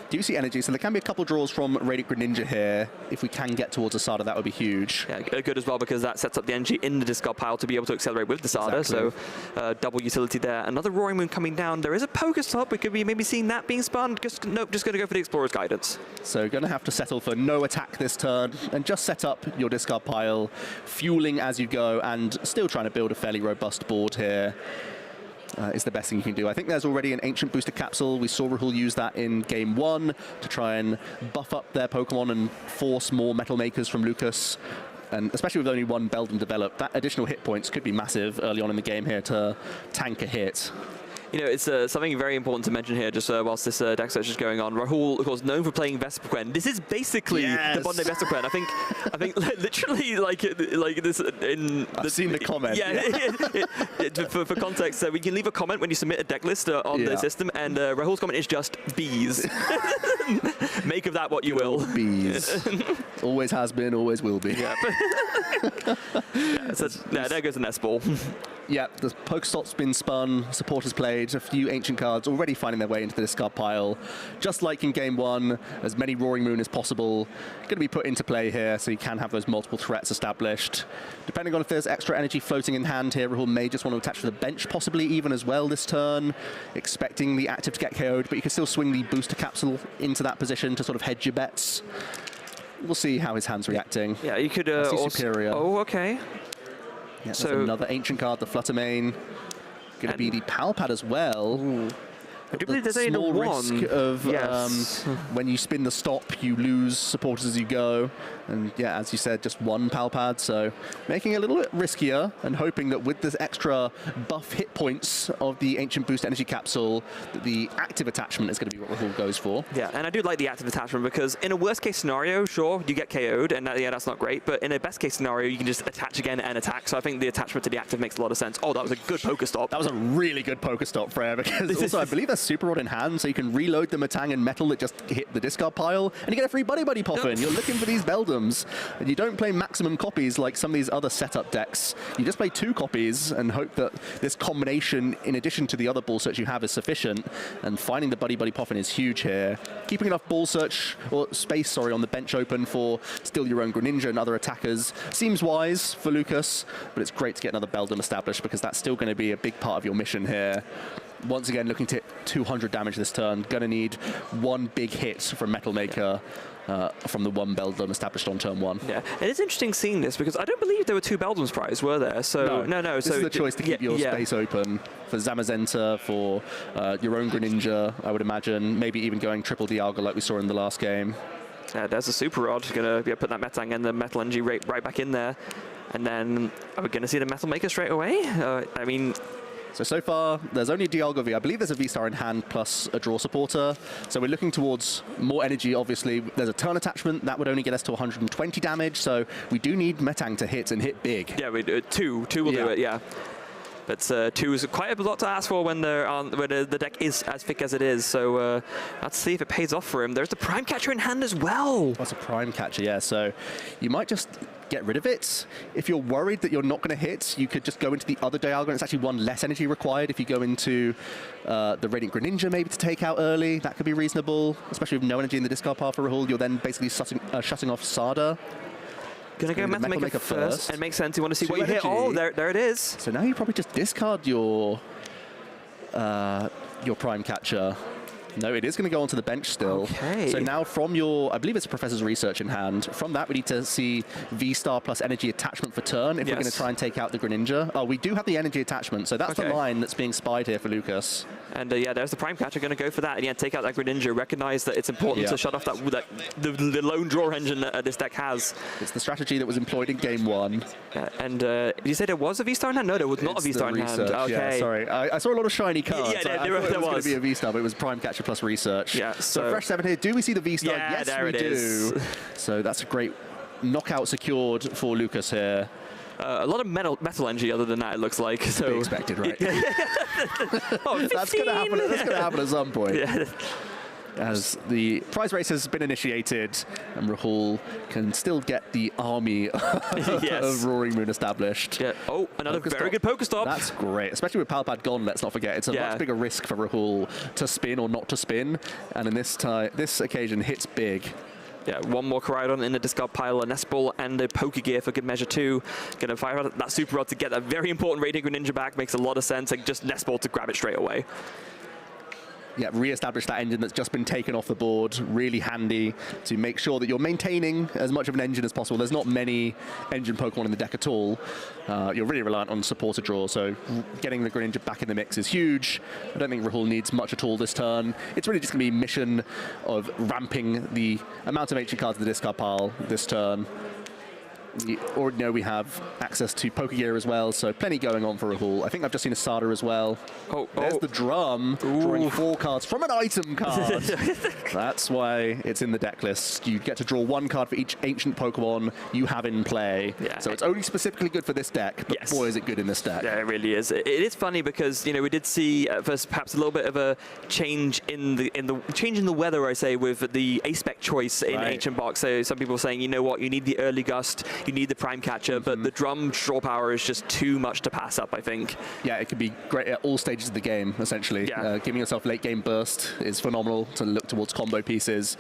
Do you see energy? So there can be a couple draws from Radiant Greninja here. If we can get towards a Sada, that would be huge. Yeah, good as well, because that sets up the energy in the discard pile to be able to accelerate with the Sada. Exactly. So double utility there. Another Roaring Moon coming down. There is a Pokestop. We could be maybe seeing that being spun. Nope, just going to go for the Explorer's Guidance. So going to have to settle for no attack this turn and just set up your discard pile, fueling as you go, and still trying to build a fairly robust board here. Is the best thing you can do. I think there's already an Ancient Booster Capsule. We saw Rahul use that in game 1 to try and buff up their Pokemon and force more Metal Makers from Luukas. And especially with only one Beldum developed, that additional hit points could be massive early on in the game here to tank a hit. It's something very important to mention here, just whilst this deck search is going on. Rahul, of course, known for playing Vespiquen. This is basically the Bondi Vespiquen. I think literally like this. I've seen the comment. Yeah. For context, we can leave a comment when you submit a deck list on the system, and Rahul's comment is just bees. Make of that what you will. Bees. Always has been, always will be. Yeah. There goes the nest ball. Yeah, the Pokestop's been spun, supporters played, a few ancient cards already finding their way into the discard pile. Just like in game 1, as many Roaring Moon as possible going to be put into play here, so you can have those multiple threats established. Depending on if there's extra energy floating in hand here, Rahul may just want to attach to the bench possibly even as well this turn, expecting the active to get KO'd, but you can still swing the booster capsule into that position to sort of hedge your bets. We'll see how his hand's reacting. Yeah, you could also... Superior. Oh, okay. Yeah, so another ancient card, the Fluttermane. Going to be the Palpad as well. Ooh. I do believe there's only small one. risk of yes. When you spin the stop, you lose supporters as you go. And yeah, as you said, just one Palpad, so making it a little bit riskier and hoping that with this extra buff hit points of the Ancient Boost Energy Capsule, that the active attachment is going to be what Rahul goes for. Yeah, and I do like the active attachment because in a worst case scenario, sure, you get KO'd, and that's not great, but in a best case scenario, you can just attach again and attack. So I think the attachment to the active makes a lot of sense. Oh, that was a good Pokestop. That was a really good Pokestop, Freya, because also I believe there's a Super Rod in hand, so you can reload the Matang and Metal that just hit the discard pile, and you get a free Buddy Buddy pop in. You're looking for these Beldums, and you don't play maximum copies like some of these other setup decks. You just play 2 copies and hope that this combination, in addition to the other ball search you have, is sufficient, and finding the Buddy Buddy pop in is huge here. Keeping enough ball search, or space, sorry, on the bench open for Steal Your Own Greninja and other attackers seems wise for Luukas, but it's great to get another Beldum established because that's still going to be a big part of your mission here. Once again, looking to hit 200 damage this turn. Going to need 1 big hit from Metal Maker from the 1 Beldum established on turn 1. Yeah, it is interesting seeing this because I don't believe there were 2 Beldums prized, were there? So no. This is the choice to keep your space open for Zamazenta, for your own Greninja, I would imagine. Maybe even going triple Dialga like we saw in the last game. Yeah, there's a Super Rod. Going to put that Metang and the Metal Energy right back in there. And then are we going to see the Metal Maker straight away? I mean... So far, there's only a Dialga V. I believe there's a V-Star in hand plus a draw supporter. So we're looking towards more energy, obviously. There's a turn attachment. That would only get us to 120 damage. So we do need Metang to hit and hit big. Yeah, we do. 2 will do it, yeah. But 2 is quite a lot to ask for when the deck is as thick as it is. So let's see if it pays off for him. There's the Prime Catcher in hand as well. That's a Prime Catcher, yeah. So you might just get rid of it. If you're worried that you're not going to hit, you could just go into the other Dialga, and it's actually 1 less energy required. If you go into the Radiant Greninja maybe to take out early, that could be reasonable, especially with no energy in the discard pile for Rahul. You're then basically shutting off Sada. Gonna go Metal Maker first. And makes sense. You want to see what you hit. Oh, there it is. So now you probably just discard your Prime Catcher. No, it is going to go onto the bench still. Okay. So now from your, I believe it's a Professor's Research in hand. From that, we need to see V-Star plus energy attachment for turn if we're going to try and take out the Greninja. Oh, we do have the energy attachment, so that's the line that's being spied here for Luukas. And yeah, there's the Prime Catcher going to go for that. And yeah, take out that Greninja. Recognize that it's important to shut off the lone draw engine that this deck has. It's the strategy that was employed in game 1. And you said there was a V-Star in hand? No, there was not a V-Star in hand. Okay. Yeah, sorry. I saw a lot of shiny cards. Yeah, there was going to be a V-Star, but it was Prime Catcher plus Research. Yeah, so fresh 7 here. Do we see the V-Star? Yeah, yes, there we it do. is. So that's a great knockout secured for Luukas here. A lot of metal energy other than that, it looks like. So be expected, right? Oh, that's going to happen. That's going to happen at some point. Yeah. As the prize race has been initiated, and Rahul can still get the army of Roaring Moon established. Yeah. Oh, another very good Pokestop. That's great, especially with Palpad gone. Let's not forget, it's a much bigger risk for Rahul to spin or not to spin, and in this occasion, hits big. Yeah, 1 more Koraidon in the discard pile, a Nest Ball and a Pokegear for good measure too. Going to fire out that Super Rod to get that very important Radiant Greninja back. Makes a lot of sense, and just Nest Ball to grab it straight away. Yeah, re-establish that engine that's just been taken off the board. Really handy to make sure that you're maintaining as much of an engine as possible. There's not many engine Pokemon in the deck at all. You're really reliant on supporter draw, so getting the Greninja back in the mix is huge. I don't think Rahul needs much at all this turn. It's really just going to be a mission of ramping the amount of ancient cards in the discard pile this turn. We already know we have access to Pokegear as well, so plenty going on for Rahul. I think I've just seen a Sada as well. There's the drum, drawing 4 cards from an item card. That's why it's in the deck list. You get to draw 1 card for each ancient Pokemon you have in play. Yeah. So it's only specifically good for this deck, but boy, is it good in this deck. Yeah, it really is. It is funny because, you know, we did see first perhaps a little bit of a change in the weather, I say, with the A-Spec choice in Ancient Box. So some people were saying, you know what, you need the early gust, you need the Prime Catcher, but the drum draw power is just too much to pass up, I think. Yeah, it could be great at all stages of the game, essentially. Yeah. Giving yourself late game burst is phenomenal to look towards combo pieces.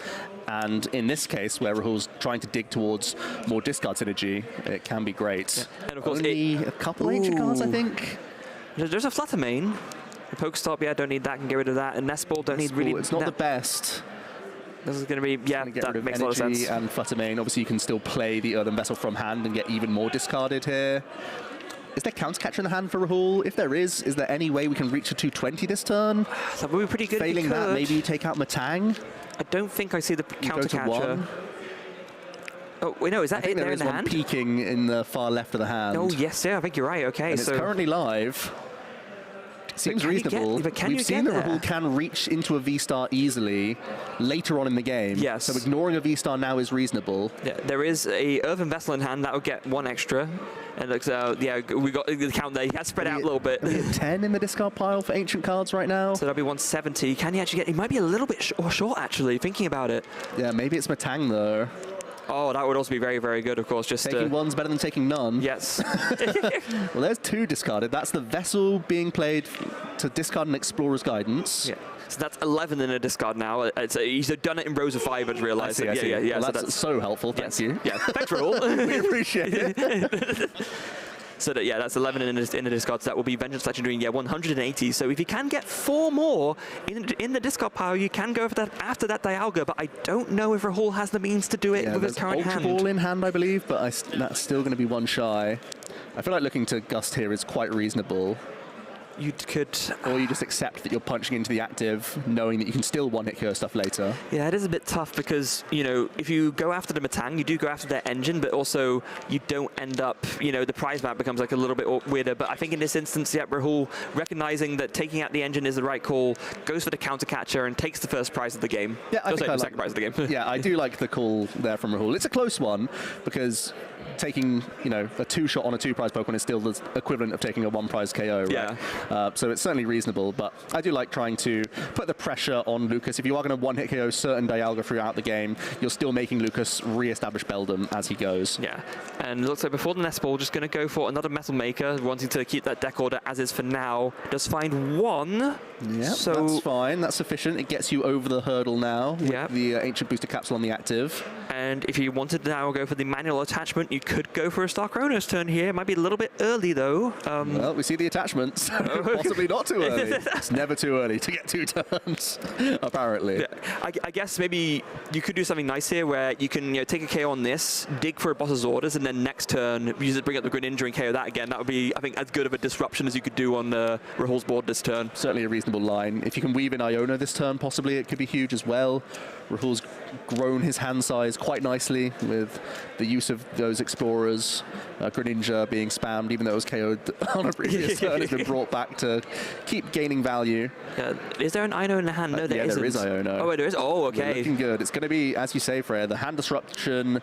And in this case, where Rahul's trying to dig towards more discard synergy, it can be great. Yeah. And of course, only a couple ancient cards, I think. There's a Flutter Mane. The Pokestop, yeah, don't need that, can get rid of that. And Nest Ball, don't need really... It's not the best. This is going to be, that makes a lot of sense. And Flutter Mane, obviously you can still play the Earthen Vessel from hand and get even more discarded here. Is there Counter Catcher in the hand for Rahul? If there is there any way we can reach a 220 this turn? That would be pretty good. Failing that, maybe you take out Matang? I don't think I see the Counter Catcher. Oh, wait, no, is that it there in the hand? There is one peeking in the far left of the hand. Oh, yes, yeah, I think you're right, okay. And it's currently live. Seems reasonable. We've seen that Rahul can reach into a V-Star easily later on in the game. Yes. So ignoring a V-Star now is reasonable. Yeah, there is a Earthen Vessel in hand. That will get 1 extra. And looks yeah, we got the count there. He has spread out a little bit. 10 in the discard pile for ancient cards right now. So that'll be 170. Can he actually get... He might be a little bit short, actually, thinking about it. Yeah, maybe it's Matang, though. Oh, that would also be very, very good, of course. Just taking one's better than taking none. Yes. Well, there's 2 discarded. That's the Vessel being played to discard an Explorer's Guidance. Yeah. So that's 11 in a discard now. He's done it in rows of 5, I've realised. I see. Yeah. Well, that's so helpful. Thank you. Yeah, thanks, Rahul. We appreciate it. So that's 11 in a discard. So that will be Vengeance Legendary, 180. So if you can get 4 more in the discard pile, you can go for that after that Dialga. But I don't know if Rahul has the means to do it with his current hand. Ultra Ball in hand, I believe, but that's still going to be 1 shy. I feel like looking to Gust here is quite reasonable. You could... Or you just accept that you're punching into the active, knowing that you can still one-hit KO stuff later. Yeah, it is a bit tough because, if you go after the Matang, you do go after their engine, but also you don't end up, the prize map becomes like a little bit weirder. But I think in this instance, Rahul, recognizing that taking out the engine is the right call, goes for the counter catcher and takes the first prize of the game. Yeah, I think the second prize of the game. Yeah, I do like the call there from Rahul. It's a close one because taking, a 2-shot on a 2-prize Pokemon is still the equivalent of taking a 1-prize KO, right? Yeah. So it's certainly reasonable, but I do like trying to put the pressure on Luukas. If you are going to one-hit KO certain Dialga throughout the game, you're still making Luukas re-establish Beldum as he goes. Yeah, and it looks like before the Nest Ball, just going to go for another Metal Maker, wanting to keep that deck order as is for now. Does find 1. Yeah, so that's fine. That's sufficient. It gets you over the hurdle now with the Ancient Booster Capsule on the active. And if you wanted to now go for the manual attachment, you could go for a Star Chronos turn here. It might be a little bit early, though. Well, we see the attachments. Possibly not too early. It's never too early to get 2 turns, apparently. Yeah, I guess maybe you could do something nice here where you can take a KO on this, dig for a boss's orders, and then next turn use it, bring up the Greninja and KO that again. That would be, I think, as good of a disruption as you could do on Rahul's board this turn. Certainly a reasonable line. If you can weave in Iona this turn, possibly it could be huge as well. Rahul's grown his hand size quite nicely with the use of those Explorers. Greninja being spammed, even though it was KO'd on a previous turn, has been brought back to keep gaining value. Is there an Ino in the hand? No, there isn't. There is Iona. Oh, there is? Oh, okay. We're looking good. It's going to be, as you say, Freya, the hand disruption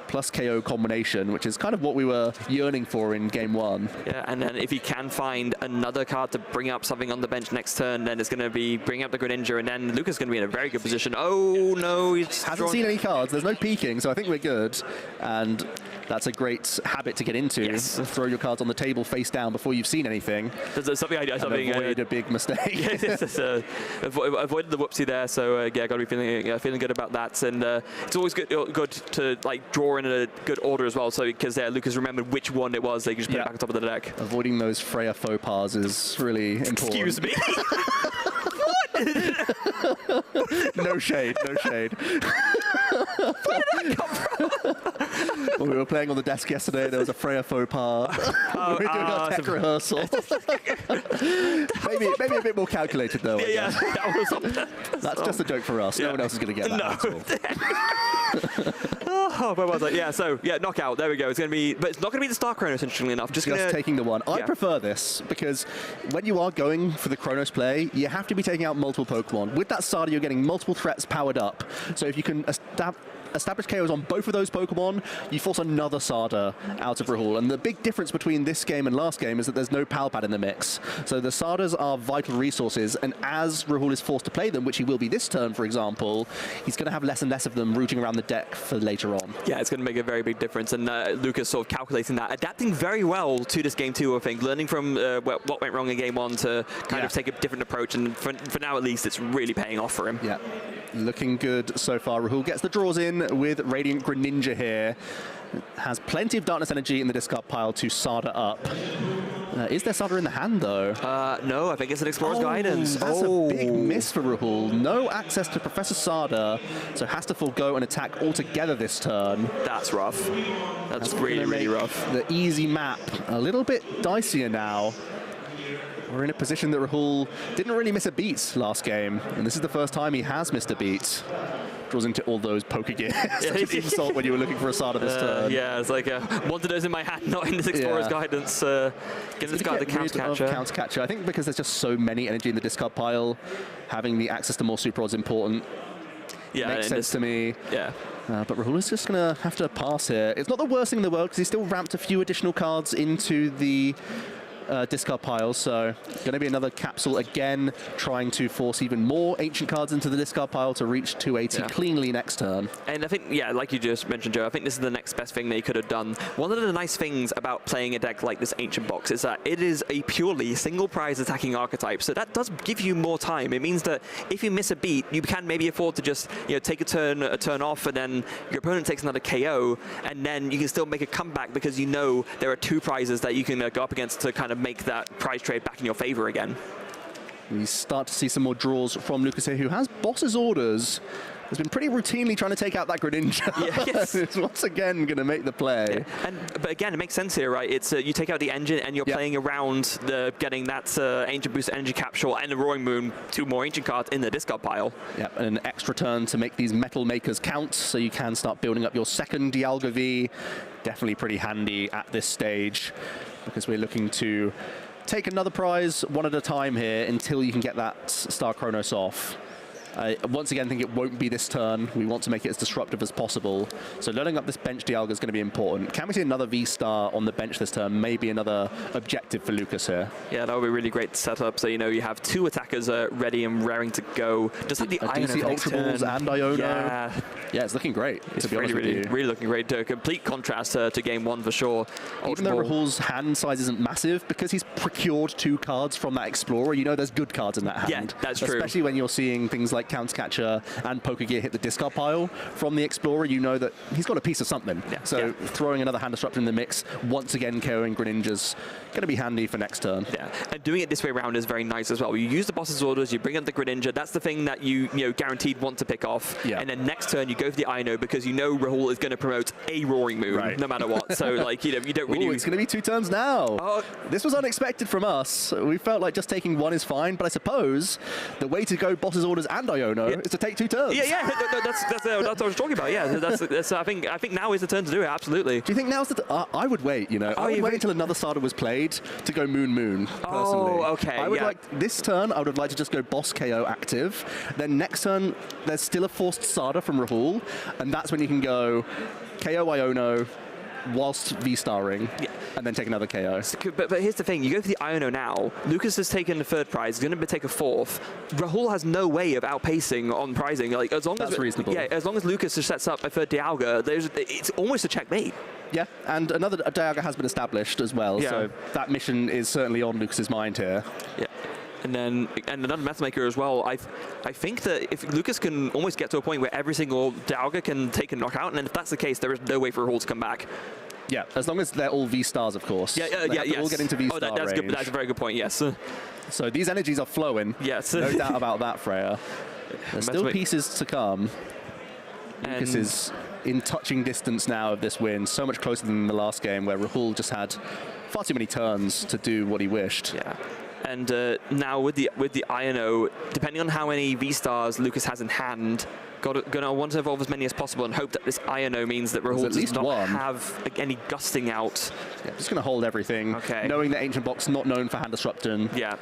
plus KO combination, which is kind of what we were yearning for in Game 1. Yeah, and then if he can find another card to bring up something on the bench next turn, then it's going to be bring up the Greninja, and then Luukas is going to be in a very good position. Oh, no. He hasn't seen any cards. There's no peeking, so I think we're good. And that's a great habit to get into. Yes. Throw your cards on the table face down before you've seen anything. There's something avoid a big mistake. Avoided the whoopsie there, so yeah, got to be feeling good about that. And it's always good to like draw in a good order as well, so because Luukas remembered which one it was, they can just put it back on top of the deck. Avoiding those Freya faux pas is really important. Excuse me. No shade, no shade. Where did that come from? When we were playing on the desk yesterday, there was a Freya faux pas. We were doing our tech rehearsal. maybe a bit more calculated though. Yeah, that was that's just a joke for us. No one else is going to get that at all. Oh, where was I? Yeah, so yeah, knockout. There we go. It's going to be, but it's not going to be the Star Chronos. Interestingly enough, just taking the one. I prefer this because when you are going for the Chronos play, you have to be taking out multiple Pokemon. With that Sada, you're getting multiple threats powered up. So if you can establish KOs on both of those Pokemon, you force another Sada out of Rahul. And the big difference between this game and last game is that there's no Pal Pad in the mix. So the Sadas are vital resources, and as Rahul is forced to play them, which he will be this turn, for example, he's going to have less and less of them rooting around the deck for later on. Yeah, it's going to make a very big difference, and Luukas sort of calculating that, adapting very well to this game too, I think, learning from what went wrong in Game 1 to kind of take a different approach, and for now at least, it's really paying off for him. Yeah. Looking good so far. Rahul gets the draws in with Radiant Greninja here. Has plenty of Darkness Energy in the discard pile to Sada up. Is there Sada in the hand, though? No, I think it's an Explorer's Guidance. That's a big miss for Rahul. No access to Professor Sada, so has to forego an attack altogether this turn. That's rough. That's really, really rough. The easy map a little bit dicier now. We're in a position that Rahul didn't really miss a beat last game, and this is the first time he has missed a beat. draws into all those poker gears. Such an insult when you were looking for a Sada this turn. Yeah, it's like one of those in my hand, not in this Explorer's Guidance. Give this guy the countercatcher. I think because there's just so many energy in the discard pile, having the access to more super odds important. Yeah, makes sense to me. Yeah. But Rahul is just going to have to pass here. It's not the worst thing in the world because he's still ramped a few additional cards into the discard pile, so going to be another capsule again, trying to force even more ancient cards into the discard pile to reach 280 cleanly next turn. And I think, yeah, like you just mentioned, Joe, I think this is the next best thing they could have done. One of the nice things about playing a deck like this Ancient Box is that it is a purely single prize attacking archetype, so that does give you more time. It means that if you miss a beat, you can maybe afford to just take a turn off, and then your opponent takes another KO, and then you can still make a comeback because you know there are 2 prizes that you can go up against to kind of make that prize trade back in your favor again. We start to see some more draws from Luukas here, who has Boss's Orders. Has been pretty routinely trying to take out that Greninja. Yes. It's once again going to make the play. Yeah. But again, it makes sense here, right? It's you take out the engine and you're playing around getting that Ancient Boost Energy Capsule and the Roaring Moon, 2 more Ancient cards in the discard pile. Yeah, and an extra turn to make these Metal Makers count, so you can start building up your second Dialga V. Definitely pretty handy at this stage, because we're looking to take another prize one at a time here until you can get that Star Chronos off. I once again think it won't be this turn. We want to make it as disruptive as possible. So loading up this bench Dialga is going to be important. Can we see another V-Star on the bench this turn? Maybe another objective for Luukas here. Yeah, that would be really great setup. So, you have 2 attackers ready and raring to go. Just like the DC Ultra Balls and Iono. Yeah, it's looking great, it's to be honest with you. Really looking great. A complete contrast to game 1 for sure. Even though Rahul's hand size isn't massive, because he's procured 2 cards from that Explorer, there's good cards in that hand. Yeah, that's true. Especially when you're seeing things like Countercatcher and Poker Gear hit the discard pile from the Explorer, you know that he's got a piece of something. So throwing another hand disruptor in the mix, once again KOing Greninja's going to be handy for next turn. Yeah, and doing it this way around is very nice as well. You use the Boss's Orders, you bring up the Greninja, that's the thing that you guaranteed want to pick off. And then next turn you go for the Ino because you know Rahul is going to promote a Roaring Moon no matter what. So you don't really... Ooh, it's going to be 2 turns now. Oh. This was unexpected from us. We felt like just taking 1 is fine, but I suppose the way to go Boss's Orders and Iono is to take 2 turns. Yeah, that's what I was talking about. Yeah, that's I think now is the turn to do it. Absolutely. Do you think now's the? I would wait. I would wait until another Sada was played to go Moon. Personally. Oh, okay. I would like this turn. I would like to just go Boss KO active. Then next turn, there's still a forced Sada from Rahul, and that's when you can go KO Iono whilst V-starring, and then take another KO. But here's the thing, you go for the Iono now, Luukas has taken the 3rd prize, he's going to take a 4th. Rahul has no way of outpacing on prizing. That's reasonable. Yeah, as long as Luukas just sets up a 3rd Dialga, it's almost a checkmate. Yeah, and another Dialga has been established as well, so that mission is certainly on Lucas's mind here. Yeah. And another Metal Maker as well. I think that if Luukas can almost get to a point where every single Dialga can take a knockout, and then if that's the case, there is no way for Rahul to come back. Yeah, as long as they're all V-stars, of course. Yes. All get into V-star that's range. good. That's a very good point. Yes. So these energies are flowing. Yes. No doubt about that, Freya. There's still pieces to come. Luukas is in touching distance now of this win, so much closer than the last game where Rahul just had far too many turns to do what he wished. Yeah. And now with the Iono, depending on how many V-stars Luukas has in hand, gonna want to evolve as many as possible and hope that this Iono means that Rahul does not have any gusting out. Yeah, just gonna hold everything. Okay. Knowing that Ancient Box not known for hand disrupting. Yeah.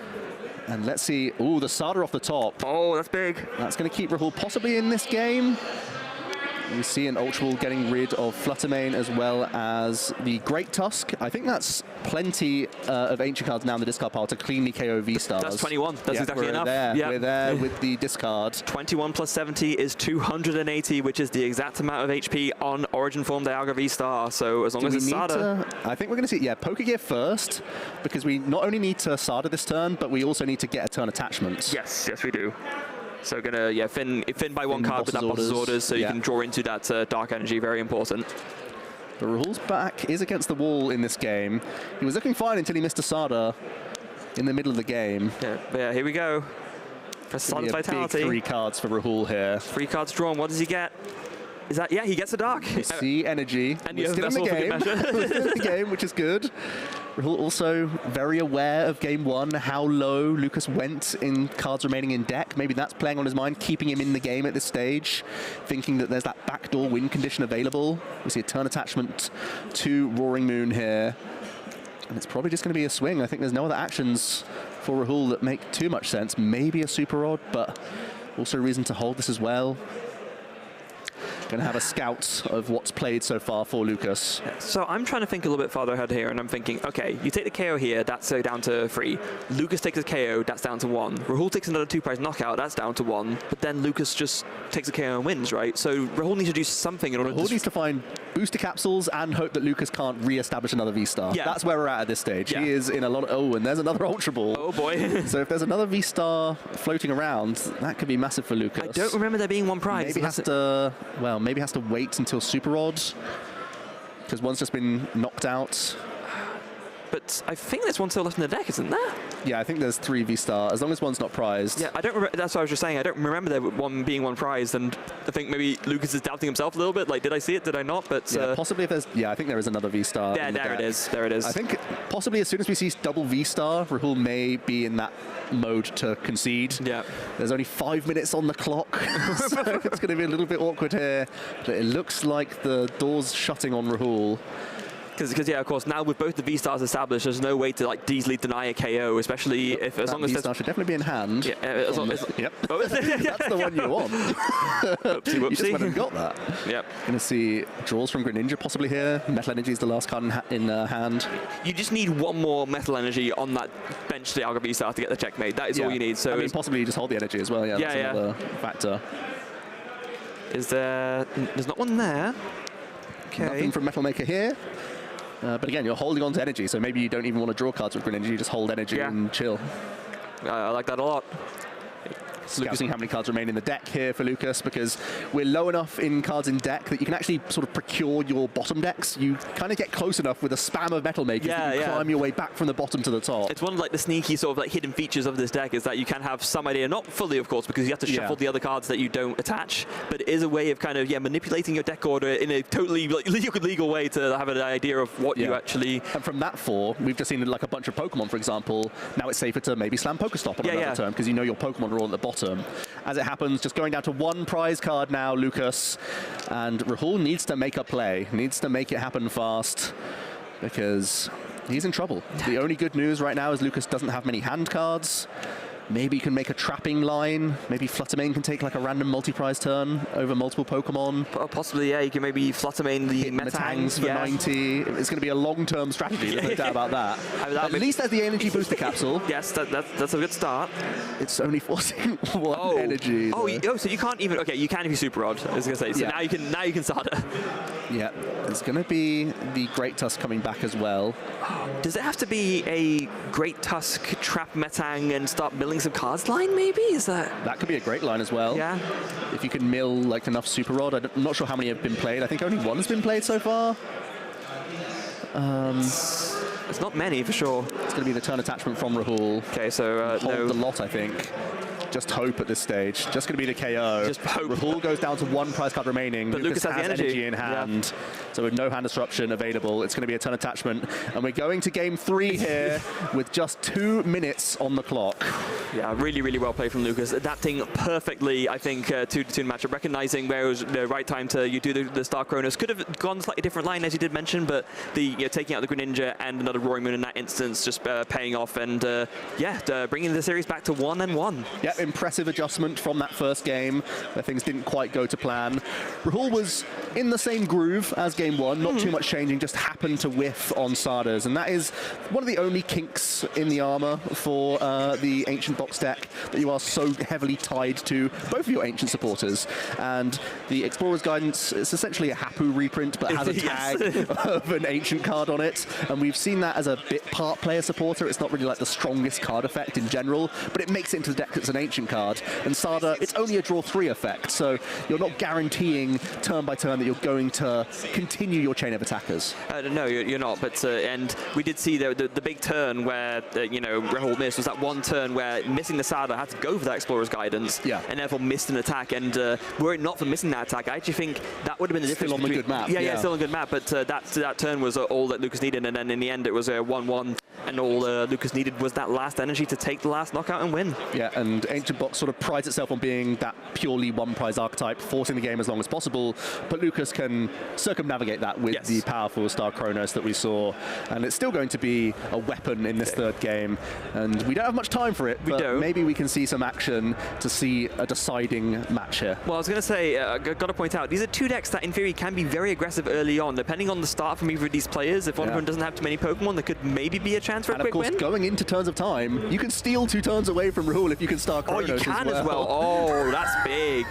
And let's see. Ooh, the Sada off the top. Oh, that's big. That's gonna keep Rahul possibly in this game. We see an Ultra Ball getting rid of Fluttermane as well as the Great Tusk. I think that's plenty of Ancient cards now in the discard pile to cleanly KO V-Stars. That's 21. That's exactly enough. We're there with the discard. 21 plus 70 is 280, which is the exact amount of HP on Origin Form Dialga V-Star. So as long as it's Sada... I think we're going to see, Poker Gear first, because we not only need to Sada this turn, but we also need to get a turn attachments. Yes, we do. So gonna Finn by 1 card with that Boss's Orders, so you can draw into that Dark Energy. Very important. But Rahul's back is against the wall in this game. He was looking fine until he missed a Sada in the middle of the game. Yeah, here we go. For Sada Vitality. Big 3 cards for Rahul here. 3 cards drawn. What does he get? Is that, he gets a Dark. We see energy. And we're still in the game. We're still in the game, which is good. Rahul also very aware of game one, how low Luukas went in cards remaining in deck. Maybe that's playing on his mind, keeping him in the game at this stage, thinking that there's that backdoor win condition available. We see a turn attachment to Roaring Moon here. And it's probably just going to be a swing. I think there's no other actions for Rahul that make too much sense. Maybe a super rod, but also a reason to hold this as well. Going to have a scout of what's played so far for Luukas. So I'm trying to think a little bit farther ahead here, and I'm thinking, okay, you take the KO here, that's down to 3. Luukas takes a KO, that's down to 1. Rahul takes another 2-prize knockout, that's down to 1. But then Luukas just takes a KO and wins, right? So Rahul needs to do something in order to... Rahul needs to find booster capsules and hope that Luukas can't re-establish another V-Star. Yeah. That's where we're at this stage. Yeah. He is in a lot of... Oh, and there's another Ultra Ball. Oh, boy. So if there's another V-Star floating around, that could be massive for Luukas. I don't remember there being one prize. Maybe has to... Well, maybe has to wait until Super Rod, because one's just been knocked out. But I think there's one still left in the deck, isn't there? Yeah, I think there's 3 V-Star, as long as one's not prized. Yeah, I don't remember, that's what I was just saying. I don't remember there being one prized, and I think maybe Luukas is doubting himself a little bit. Like, did I see it? Did I not? But yeah, possibly if there's... Yeah, I think there is another V-Star. Yeah, there it is. There it is. I think possibly as soon as we see double V-Star, Rahul may be in that mode to concede. Yeah. There's only 5 minutes on the clock, so it's going to be a little bit awkward here. But it looks like the door's shutting on Rahul. Because yeah, of course, now with both the V-Stars established, there's no way to like easily deny a KO, especially if as long as V-Star should definitely be in hand. Yeah, as long as, yep. That's the one you want. Whoopsie, You just went and got that. Yep. Going to see draws from Greninja possibly here. Metal Energy is the last card in hand. You just need one more Metal Energy on that bench to Alga V-Star to get the checkmate. That is all you need. So I mean, possibly you just hold the energy as well. Yeah, that's another factor. There's not one there. Okay. Nothing from Metal Maker here. But again, you're holding on to energy, so maybe you don't even want to draw cards with Greninja, you just hold energy and chill. I like that a lot. Scouting how many cards remain in the deck here for Luukas, because we're low enough in cards in deck that you can actually sort of procure your bottom decks. You kind of get close enough with a spam of Metal Makers that you climb your way back from the bottom to the top. It's one of like the sneaky sort of like hidden features of this deck is that you can have some idea, not fully of course, because you have to shuffle the other cards that you don't attach, but it is a way of kind of manipulating your deck order in a totally like, legal way to have an idea of what you actually... And from that 4, we've just seen like a bunch of Pokemon, for example. Now it's safer to maybe slam Pokestop on another turn, because you know your Pokemon are all at the bottom. As it happens, just going down to 1 prize card now, Luukas. And Rahul needs to make a play, needs to make it happen fast, because he's in trouble. The only good news right now is Luukas doesn't have many hand cards. Maybe you can make a trapping line. Maybe Fluttermane can take like a random multi-prize turn over multiple Pokemon. Possibly, yeah. You can maybe Fluttermane the Metangs for 90. It's going to be a long-term strategy. There's no doubt about that. At least there's the energy booster capsule. Yes, that's a good start. It's only forcing 1 energy. So you can't even... Okay, you can if you Super Rod, I was going to say. So now you can start it. Yeah, there's going to be the Great Tusk coming back as well. Does it have to be a Great Tusk, trap Metang, and start milling some cards line, maybe? Is that... That could be a great line as well. Yeah. If you can mill like enough Super Rod. I'm not sure how many have been played. I think only 1 has been played so far. It's not many, for sure. It's going to be the turn attachment from Rahul. Okay, so hold the lot, I think. Just hope at this stage. Just going to be the KO. Just hope. Rahul goes down to 1 prize card remaining. But Luukas has the energy in hand. So with no hand disruption available, it's going to be a turn attachment. And we're going to game 3 here with just 2 minutes on the clock. Yeah, really, really well played from Luukas. Adapting perfectly, I think, to the matchup. Recognizing where it was the right time to do the Star Cronus. Could have gone a slightly different line, as you did mention, but the taking out the Greninja and another Roaring Moon in that instance just paying off. And bringing the series back to 1-1. Yeah, impressive adjustment from that first game where things didn't quite go to plan. Rahul was in the same groove as game 1, not too much changing, just happened to whiff on Sardas, and that is one of the only kinks in the armor for the Ancient box deck, that you are so heavily tied to both of your Ancient supporters. And the Explorer's Guidance is essentially a Hapu reprint, but has a tag of an Ancient card on it, and we've seen that as a bit part player supporter. It's not really like the strongest card effect in general, but it makes it into the deck that's an Ancient card. And Sarda, it's only a draw 3 effect, so you're not guaranteeing turn by turn that that you're going to continue your chain of attackers. No, you're not. But and we did see the big turn where Rahul missed, was that one turn where missing the saddle had to go for that Explorer's Guidance, and therefore missed an attack. And were it not for missing that attack, I actually think that would have been the difference. Still on the good map. Yeah, still on a good map. But that turn was all that Luukas needed, and then in the end it was a 1-1, and all Luukas needed was that last energy to take the last knockout and win. Yeah, and Ancient Box sort of prides itself on being that purely one prize archetype, forcing the game as long as possible, but Luukas can circumnavigate that with the powerful Star Kronos that we saw, and it's still going to be a weapon in this third game, and we don't have much time for it, but maybe we can see some action to see a deciding match here. Well, I was going to say, I've got to point out, these are two decks that in theory can be very aggressive early on, depending on the start from either of these players. If one of them doesn't have too many Pokemon, there could maybe be a chance for a quick win. And of course, going into turns of time, you can steal 2 turns away from Rahul if you can Star Kronos. Oh, you can as well. Oh, that's big.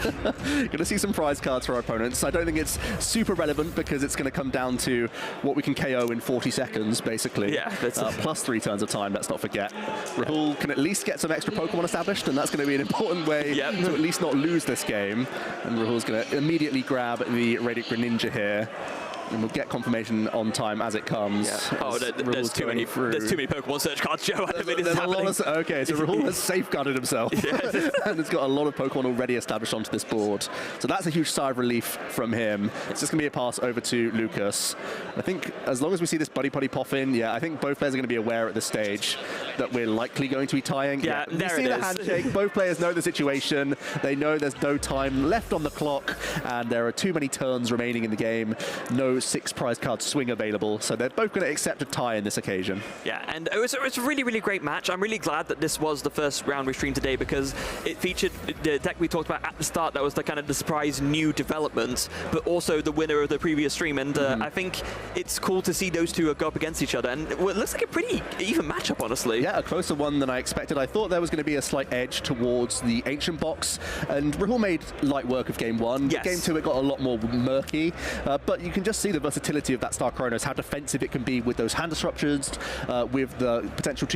Going to see some prize cards for our opponents. I don't think it's super relevant because it's going to come down to what we can KO in 40 seconds, basically. Yeah. Plus 3 turns of time, let's not forget. Rahul can at least get some extra Pokemon established, and that's going to be an important way to at least not lose this game. And Rahul's going to immediately grab the Reddy Greninja here. And we'll get confirmation on time as it comes. Oh, there's too many Pokemon search cards, Joe. Okay, so Rahul has safeguarded himself. And it's got a lot of Pokemon already established onto this board. So that's a huge sigh of relief from him. It's just going to be a pass over to Luukas. I think as long as we see this Buddy pop in, I think both players are going to be aware at this stage that we're likely going to be tying. There you see the handshake. Both players know the situation. They know there's no time left on the clock, and there are too many turns remaining in the game. No 6 prize card swing available, so they're both going to accept a tie in this occasion. Yeah, and it was a really, really great match. I'm really glad that this was the first round we streamed today because it featured the deck we talked about at the start that was the kind of the surprise new development, but also the winner of the previous stream, and I think it's cool to see those two go up against each other, and it looks like a pretty even matchup, honestly. Yeah, a closer one than I expected. I thought there was going to be a slight edge towards the Ancient Box, and Rahul made light work of game 1. Game 2 it got a lot more murky, but you can just see the versatility of that Star Kronos, how defensive it can be with those hand disruptions, with the potential to